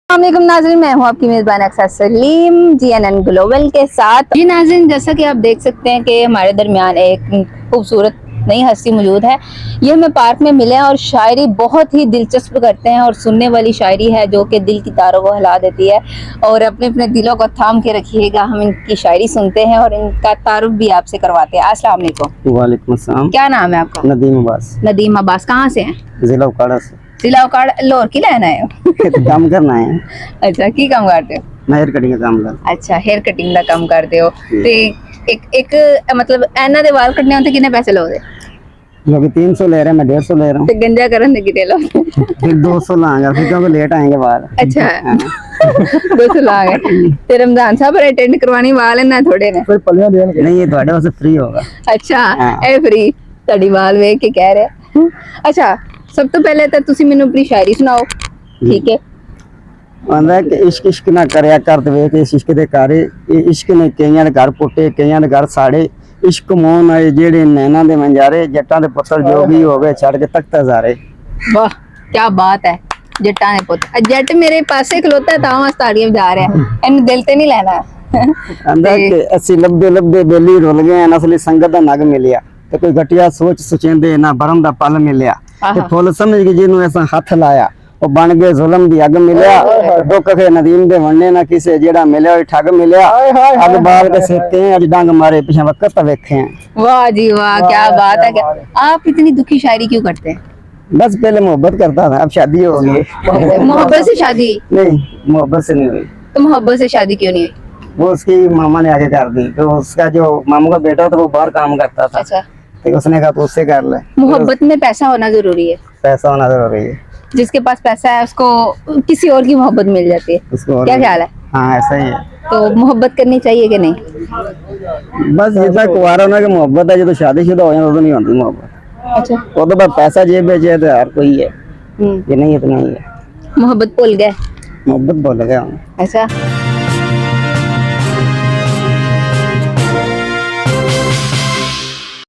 अस्सलामुअलैकुम नाज़रीन, मैं हूँ आपकी मेज़बान अक्सर सलीम GNN ग्लोबल के साथ। जी नाज़रीन, जैसा कि आप देख सकते हैं कि हमारे दरमियान एक खूबसूरत नई हस्ती मौजूद है। ये हमें पार्क में मिले हैं और शायरी बहुत ही दिलचस्प करते हैं और सुनने वाली शायरी है जो कि दिल की तारों को हिला देती है। और अपने अपने दिलों को थाम के रखिएगा, हम इनकी शायरी सुनते हैं और इनका तारुफ भी आपसे करवाते हैं। अस्सलाम वालेकुम। वालेकुम अस्सलाम। क्या नाम है आपका? नदीम अब्बास। नदीम अब्बास। कहाँ से हैं? जिला उकाड़ा से। जिला उकाड़ा, लाहौर की लेना है। काम करना है। अच्छा, की काम करते हो? मैं हेयर कटिंग का काम करता। अच्छा, हेयर कटिंग का काम करते हो ते एक मतलब ਇਹਨਾਂ ਦੇ ਵਾਲ ਕੱਟਣੇ ਹੁੰਦੇ ਕਿੰਨੇ ਪੈਸੇ ਲਓਗੇ? लोग 300 ले रहे हैं, मैं 150 ले रहा हूँ। ਤੇ ਗੰਜਾ ਕਰਨ ਦੇ ਕਿਤੇ ਲਓ? फिर 200 लाऊंगा, फिर क्योंकि लेट आएंगे बाहर। ਅੱਛਾ, हाँ। 200 ਲਾਗੇ ਤੇ ਰਮਜ਼ਾਨ ਸਾਹਿਬ ਪਰ ਅਟੈਂਡ ਕਰਵਾਣੀ ਵਾਲ ਇਹਨਾਂ ਥੋੜੇ ਨੇ। फिर पलिया नहीं, ये ਤੁਹਾਡੇ वास्ते फ्री होगा। ਅੱਛਾ, ਹਾਂ। ਇਹ ਫ੍ਰੀ ਤੁਹਾਡੀ ਵਾਲ ਵੇਖ ਕੇ ਕਹਿ ਰਿਹਾ। ਅੱਛਾ, ਸਭ ਤੋਂ ਪਹਿਲੇ ਤਾਂ ਤੁਸੀਂ ਮੈਨੂੰ ਆਪਣੀ ਸ਼ਾਇਰੀ ਸੁਣਾਓ, ਠੀਕ ਹੈ? आंदा कि इश्क इश्क ना करया कर दे के इश्क दे कारे, ये इश्क ने कईयां दे घर पुੱਟੇ, कईयां दे घर साड़े। इश्क मोहन आए जेड़े नैना दे मंजारे, जट्टां दे पुੱਤਰ जोगी हो गए छड़ के तख्त हजारे। वाह, क्या बात है। जट्टां दे पुੱਤ, जट मेरे पासे खलोता है तां ताड़ियां बजा रहा है, ਇਹਨੂੰ ਦਿਲ ਤੇ ਨਹੀਂ ਲੈਣਾ। आंदा कि ਅਸੀਂ ਲੱਭਦੇ ਲੱਭਦੇ ਬੇਲੀ ਰੁੱਲ ਗਏ, ਨਸਲੀ ਸੰਗਤ ਦਾ ਨਗ ਮਿਲਿਆ ਤੇ ਕੋਈ ਘਟਿਆ ਸੋਚ ਸੁਚੇਂਦੇ ਨਾ ਭਰਮ ਦਾ ਪਲ ਮਿਲਿਆ ਤੇ ਫੁੱਲ ਸਮਝ ਕੇ ਜਿਹਨੂੰ ਐਸਾ ਹੱਥ ਲਾਇਆ ਉਹ ਬਣ ਗਏ ਜ਼ੁਲਮ ਦੀ ਅੱਗ ਮਿਲਿਆ। ਦੁੱਖ ਕੇ ਨਦੀਮ ਦੇ ਵੰਨੇ ਨਾ ਕਿਸੇ ਜਿਹੜਾ ਮਿਲਿਆ ਉਹ ਠੱਗ ਮਿਲਿਆ। ਅੱਗ ਬਾਲ ਕੇ सेकते हैं, अज डंग मारे पीछे वक्त वेखे हैं। वाह जी वाह, क्या बात है। आप इतनी दुखी शायरी क्यों करते हैं? बस पहले मोहब्बत करता था, अब शादी हो गई। मोहब्बत से शादी? नहीं, मोहब्बत से नहीं हुई। तो मोहब्बत से शादी क्यों नहीं हुई? वो उसकी मामा ने आगे कर दी, तो उसका जो मामू का बेटा था वो बाहर काम करता था, अच्छा, तो उसने कहा तो उससे कर ले। मोहब्बत में पैसा होना जरूरी है। पैसा होना जरूरी है। जिसके पास पैसा है उसको किसी और की मोहब्बत मिल जाती है। उसको और क्या ख्याल है? हाँ ऐसा ही है। तो मोहब्बत करनी चाहिए कि नहीं? बस जितना कुआरा होना की मोहब्बत है, जो तो शादीशुदा हो जाए तो नहीं होती मोहब्बत। अच्छा, वो तो बस पैसा जेब में तो हर कोई है, हम्म, ये नहीं इतना ही है। मोहब्बत भूल गए? मोहब्बत बोल गया हूँ। अच्छा।